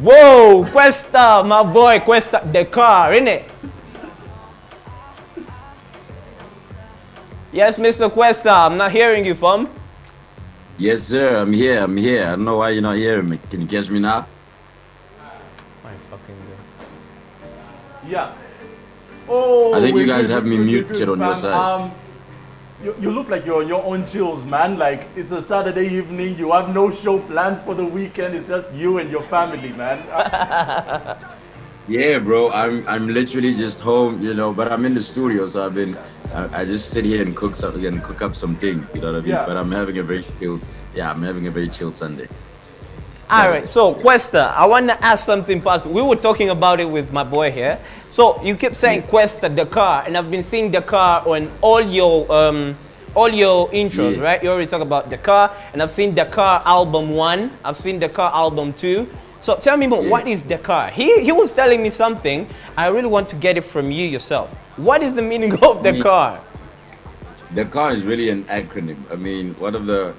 Whoa, Kwesta, my boy, Kwesta, the car, innit? Yes, Mr. Kwesta, I'm not hearing you, fam. Yes, sir. I'm here. I don't know why you're not hearing me. Can you catch me now? My fucking God. Yeah. Oh, I think you guys have me muted on your side. You look like you're on your own chills, man. Like it's a Saturday evening. You have no show planned for the weekend. It's just you and your family, man. Yeah, bro. I'm literally just home, you know. But I'm in the studio, so I just sit here and cook up some things. You know what I mean? Yeah. But I'm having a very chill. Yeah, I'm having a very chill Sunday. All right, so Kwesta, I want to ask something personal. We were talking about it with my boy here. So you keep saying Kwesta, the car, and I've been seeing the car on all your intros, Yeah. right? You always talk about the car, and I've seen the car album 1, I've seen the car album 2. So tell me more, what is the car? He was telling me something. I really want to get it from you yourself. What is the meaning of the car? The car is really an acronym. I mean, one of the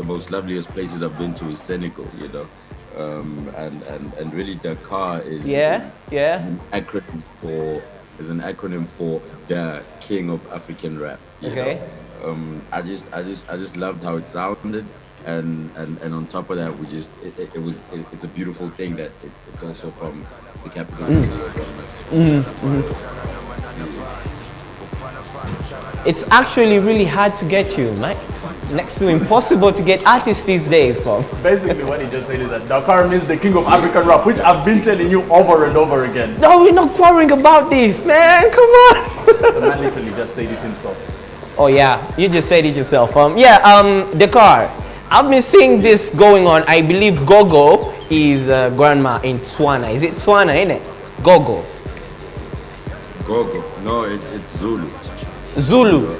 most loveliest places I've been to is Senegal, you know. And really the car is an acronym for the king of African rap. You Okay. know? I just loved how it sounded, and on top of that, it's a beautiful thing that it's also from the capital city of Uganda. It's actually really hard to get you, Mike. Next to impossible to get artists these days, fam. Basically, what he just said is that Dakar means the king of African rap, which I've been telling you over and over again. No, we're not quarreling about this, man. Come on. The man literally just said it himself. Oh yeah, you just said it yourself. The car. I've been seeing this going on. I believe Gogo is grandma in Tswana. Is it Tswana, innit? Gogo. Gogo. No, it's Zulu. Zulu.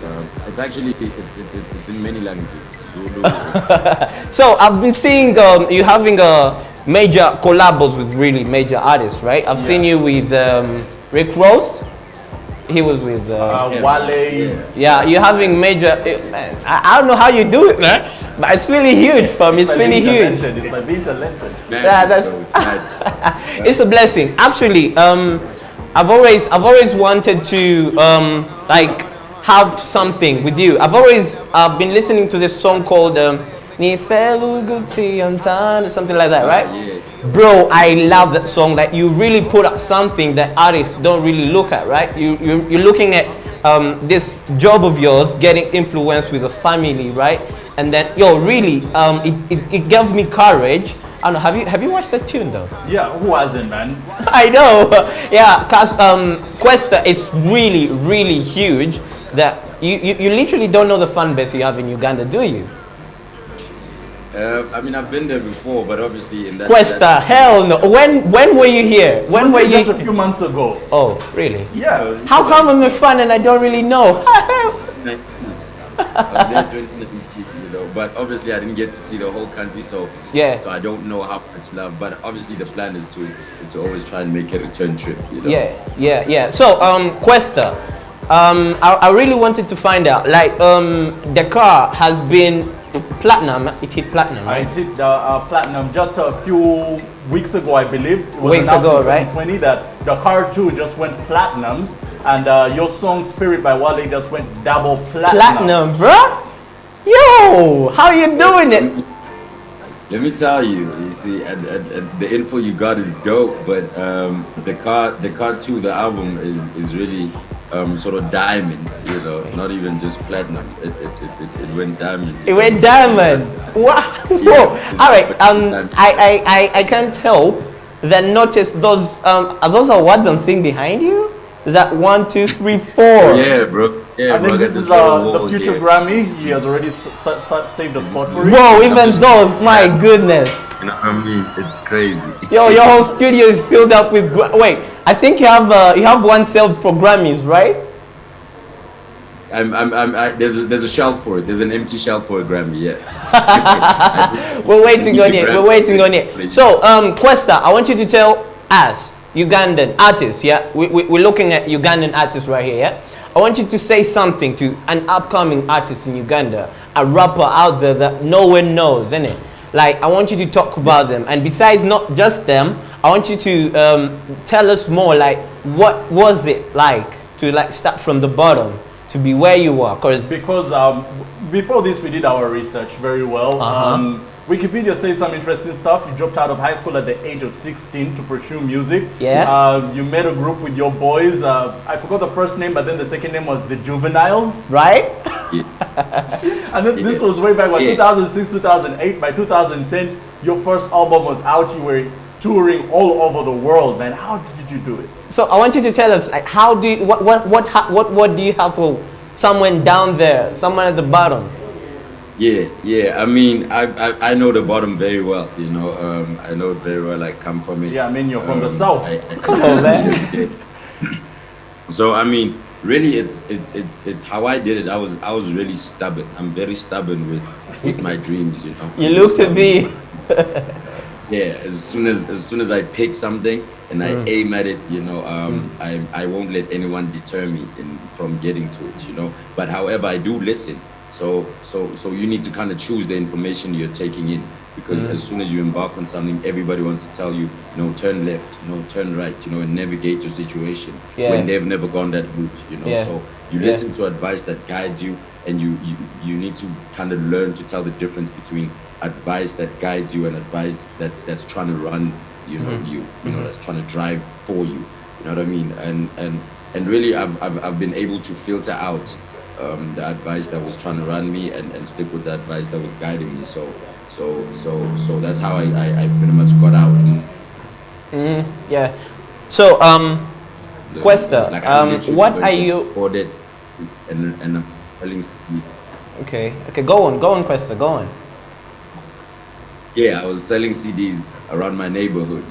It's actually it's in many languages. Zulu. So I've been seeing you having major collabs with really major artists, right? I've seen you with Rick Ross. He was with Wale. Yeah, you're having major. Man, I don't know how you do it, man, but it's really huge, fam. It's really huge. It's by being talented. Yeah, that's. It's a blessing. Actually, I've always wanted to like have something with you. I've always been listening to this song called something like that, right? Yeah. Bro, I love that song. Like you really put up something that artists don't really look at, right? You're looking at this job of yours getting influenced with a family, right? And then really it gave me courage. I don't know, have you watched that tune though? Yeah, who hasn't, man? I know. Yeah, cause Kwesta, it's really, really huge that you literally don't know the fan base you have in Uganda, do you? I mean, I've been there before, but obviously in that. Questa, hell no. When were you here? When were you? Just a few months ago. Oh, really? Yeah. How come I'm a fan and I don't really know? I was there 2019, you know, but obviously I didn't get to see the whole country, so Yeah. So I don't know how much love, but obviously the plan is to always try and make a return trip, you know. Yeah. So, Questa, I really wanted to find out, like, the car has been platinum. It hit platinum, right? I did platinum just a few weeks ago, I believe. It was Weeks announced ago, in right? 2020 that the car 2 just went platinum, and your song Spirit by Wale just went double platinum. Platinum, bro. Yo, how you doing it? Let me tell you, you see, and the info you got is dope, but the car 2, the album is really sort of diamond, you know, not even just platinum. It went diamond. It went diamond. Wow. Whoa. All right. I can't help that notice those those are words I'm seeing behind you. Is that 1, 2, 3, 4? Yeah, bro. Yeah, I think this is the future Grammy. He has already saved a spot for it. Whoa, even those, my goodness. You know what I mean? It's crazy. Yo, your whole studio is filled up with. Wait, I think you have one saved for Grammys, right? There's a shelf for it. There's an empty shelf for a Grammy. Yeah. We're waiting on it. We're waiting on it. So, Kwesta, I want you to tell us, Ugandan artists, yeah? We're looking at Ugandan artists right here, yeah? I want you to say something to an upcoming artist in Uganda, a rapper out there that no one knows, innit? Like, I want you to talk about them. And besides not just them, I want you to tell us more, like, what was it like to like start from the bottom to be where you are? Because before this, we did our research very well. Wikipedia said some interesting stuff. You dropped out of high school at the age of 16 to pursue music. Yeah. You made a group with your boys. I forgot the first name, but then the second name was the Juveniles. right? And then this was way back, 2006, 2008. By 2010, your first album was out. You were touring all over the world, man. How did you do it? So I want you to tell us, like, how do you, what do you have for someone down there, someone at the bottom? Yeah. I mean, I know the bottom very well. You know, I know it very well. I come from it. Yeah, I mean, you're from the south. Come on, man. So I mean, really, it's how I did it. I was really stubborn. I'm very stubborn with my dreams. You know. You look to be. Yeah. As soon as I pick something and I aim at it, you know, I won't let anyone deter me from getting to it. You know. But however, I do listen. So you need to kind of choose the information you're taking in, because as soon as you embark on something, everybody wants to tell you, turn left, turn right, and navigate your situation when they've never gone that route, So you listen to advice that guides you, and you need to kind of learn to tell the difference between advice that guides you and advice that's trying to run, that's trying to drive for you. You know what I mean? And really, I've been able to filter out the advice that was trying to run me and stick with the advice that was guiding me. So that's how I pretty much got out from. Yeah. So Kwesta, what are you? Recorded and selling. Okay. Go on, Kwesta. Go on. Yeah, I was selling CDs around my neighborhood,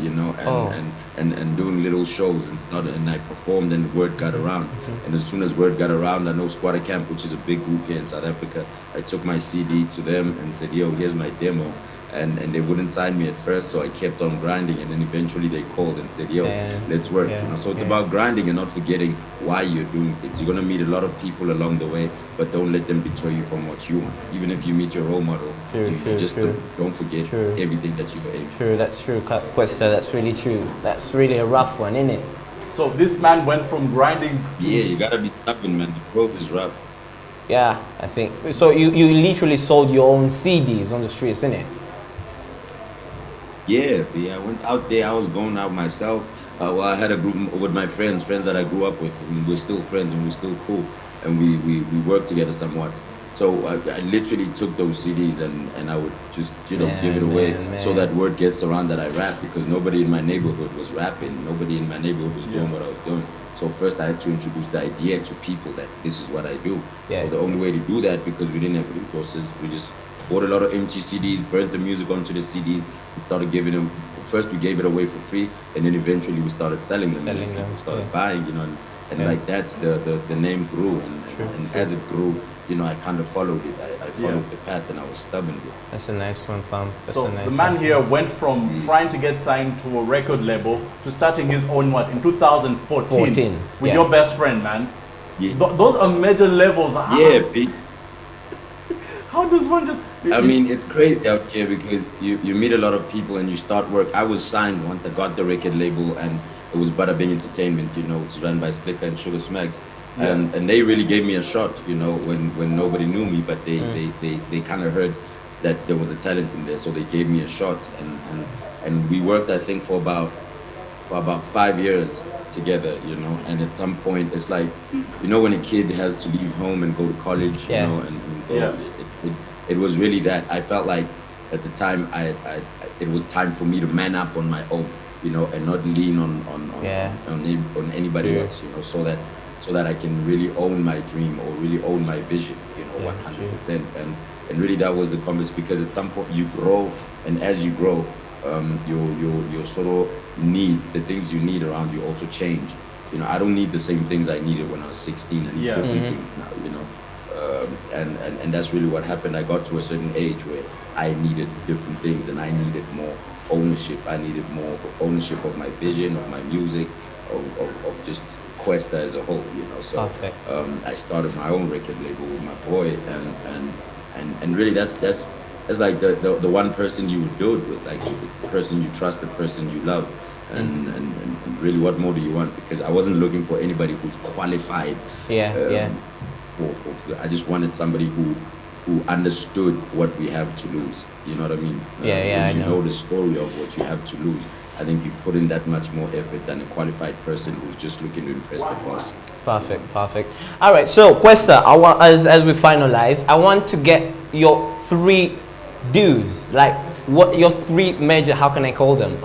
and doing little shows and I performed, and word got around. And as soon as word got around, I know Squatter Camp, which is a big group here in South Africa, I took my CD to them and said, yo, here's my demo. And they wouldn't sign me at first, so I kept on grinding, and then eventually they called and said, yo, let's work. So it's about grinding and not forgetting why you're doing things. You're gonna meet a lot of people along the way, but don't let them deter you from what you want. Even if you meet your role model, don't forget everything that you were aiming. True, that's true, Kwesta, that's really true. That's really a rough one, isn't it? So this man went from grinding to... Yeah, you gotta be stubborn, man. The growth is rough. Yeah, I think. So you literally sold your own CDs on the streets, isn't it? Yeah, I went out there. I was going out myself. I had a group with my friends that I grew up with. And we're still friends and we're still cool. And we work together somewhat. So I literally took those CDs and I would just, give it away so that word gets around that I rap, because nobody in my neighborhood was rapping. Nobody in my neighborhood was doing what I was doing. So first I had to introduce the idea to people that this is what I do. So the only way to do that, because we didn't have resources, we just bought a lot of empty CDs, burnt the music onto the CDs, and started giving them. First we gave it away for free, and then eventually we started selling them. People started buying, and like that the name grew, and as it grew, I kind of followed it. I followed the path, and I was stubborn with it. That's a nice one, fam. So the man here went from trying to get signed to a record label to starting his own in 2014 with your best friend, man. Yeah. Those are major levels. Yeah, how does one just... I mean, it's crazy out here, because you meet a lot of people and you start work. I was signed once I got the record label, and it was Bada Bing Entertainment, it's run by Slicker and Sugar Smacks. And they really gave me a shot, when nobody knew me, but they kind of heard that there was a talent in there, so they gave me a shot, and we worked, I think, for about 5 years together, and at some point it's like, when a kid has to leave home and go to college, and go, it was really that. I felt like at the time it was time for me to man up on my own, and not lean on anybody else, so that I can really own my dream or really own my vision, 100%. And really that was the compass, because at some point you grow, and as you grow, your sort of needs, the things you need around you also change. I don't need the same things I needed when I was 16. I need different things now, and that's really what happened. I got to a certain age where I needed different things, and I needed more ownership. I needed more ownership of my vision, of my music, of just Kwesta as a whole, So I started my own record label with my boy, and really that's as like the one person you would do it with, like the person you trust, the person you love. And really, what more do you want? Because I wasn't looking for anybody who's qualified. I just wanted somebody who understood what we have to lose. You know what I mean? I you know. know the story of what you have to lose. I think you put in that much more effort than a qualified person who's just looking to impress the boss. Perfect. All right. So, Kwesta, I want as we finalize, I want to get your 3 do's. Like, what your 3 major? How can I call them?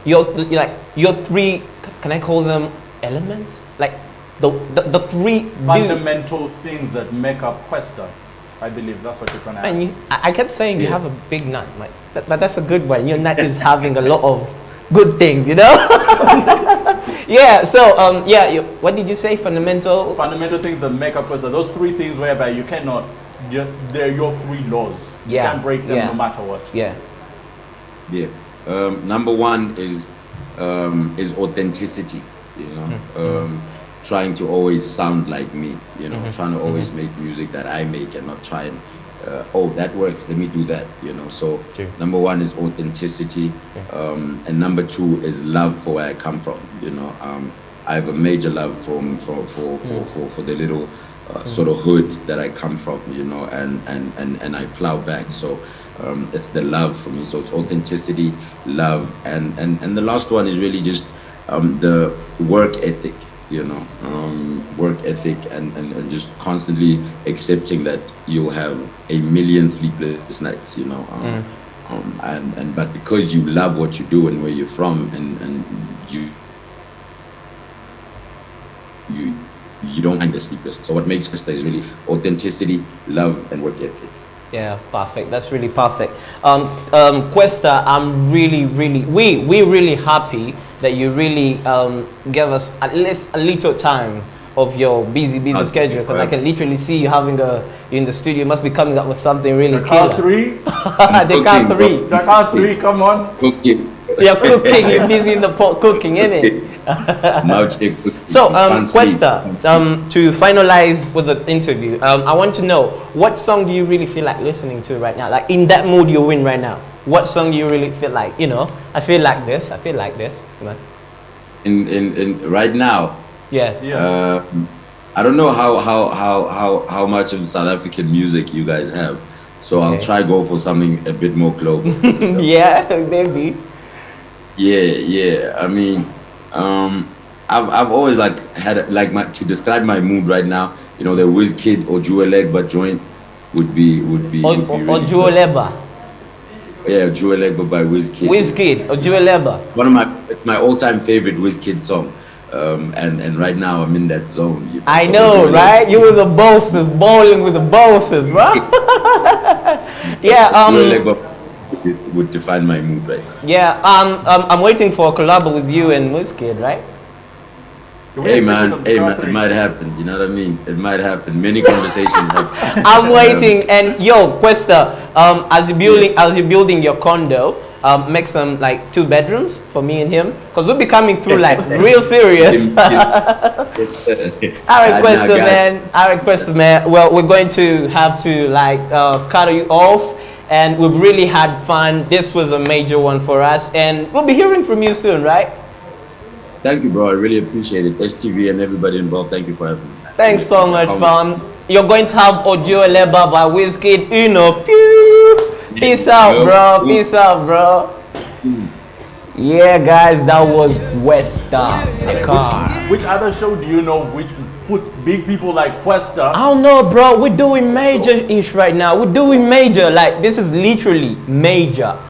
Your 3. Can I call them elements? Like the 3 fundamental things that make up Kwesta. I believe that's what you're trying to ask. And I kept saying you have a big nut, like, but that's a good one. Your nut is having a lot of good things, you know. Yeah. So what did you say? Fundamental things that make up Kwesta. Those 3 things whereby you cannot. They're your 3 laws. You can't break them no matter what. Yeah. Number 1 is authenticity. You know, trying to always sound like me. You know, trying to always make music that I make and not try and that works. Let me do that. You know. So number 1 is authenticity, and number 2 is love for where I come from. You know, I have a major love for the little sort of hood that I come from. You know, and I plow back. So. It's the love for me. So it's authenticity, love, and the last one is really just the work ethic, you know, work ethic and just constantly accepting that you'll have a million sleepless nights, you know, but because you love what you do and where you're from, and you don't mind the sleepless. So what makes Kwesta is really authenticity, love, and work ethic. Yeah, perfect. That's really perfect. Kwesta, I'm really, we're really happy that you really gave us at least a little time of your busy schedule, because I can literally see you having you in the studio. You must be coming up with something really killer. They can't 3. Come on. Cooking. You're cooking. You're busy in the pot cooking, innit? So, Kwesta, to finalize with the interview, I want to know, what song do you really feel like listening to right now? Like, in that mood you're in right now, what song do you really feel like, you know, I feel like this, you know? In right now? Yeah. I don't know how much of South African music you guys have, so I'll try go for something a bit more global. Yeah, maybe. Yeah. I mean, I've always had to describe my mood right now. You know, the Wizkid or Juelegba joint would be really or Juelegba. Yeah, Juelegba by Wizkid. Wizkid or Juelegba. One of my all-time favorite Wizkid song. And right now I'm in that zone. You know? I know, right? You with the bosses, bowling with the bosses, bro. Yeah. Juelegba would define my mood right now. Yeah, I'm waiting for a collab with you and Wizkid, right? Hey man, it might happen. You know what I mean? It might happen. Many conversations happen. I'm waiting. And yo, Kwesta, as you're building your condo, make some like 2 bedrooms for me and him, because we'll be coming through like real serious. All right, Kwesta, man. Well, we're going to have to like cut you off. And we've really had fun. This was a major one for us, and we'll be hearing from you soon, right? Thank you, bro. I really appreciate it. STV and everybody involved, thank you for having me. Thanks so much, fam. You're going to have Juelegba by Wizkid in a few. Peace out, bro. Peace out, bro. Yeah, guys, that was Kwesta the car. Which other show do you know which puts big people like Kwesta? I don't know, bro. We're doing major-ish right now. We're doing major. Like, this is literally major.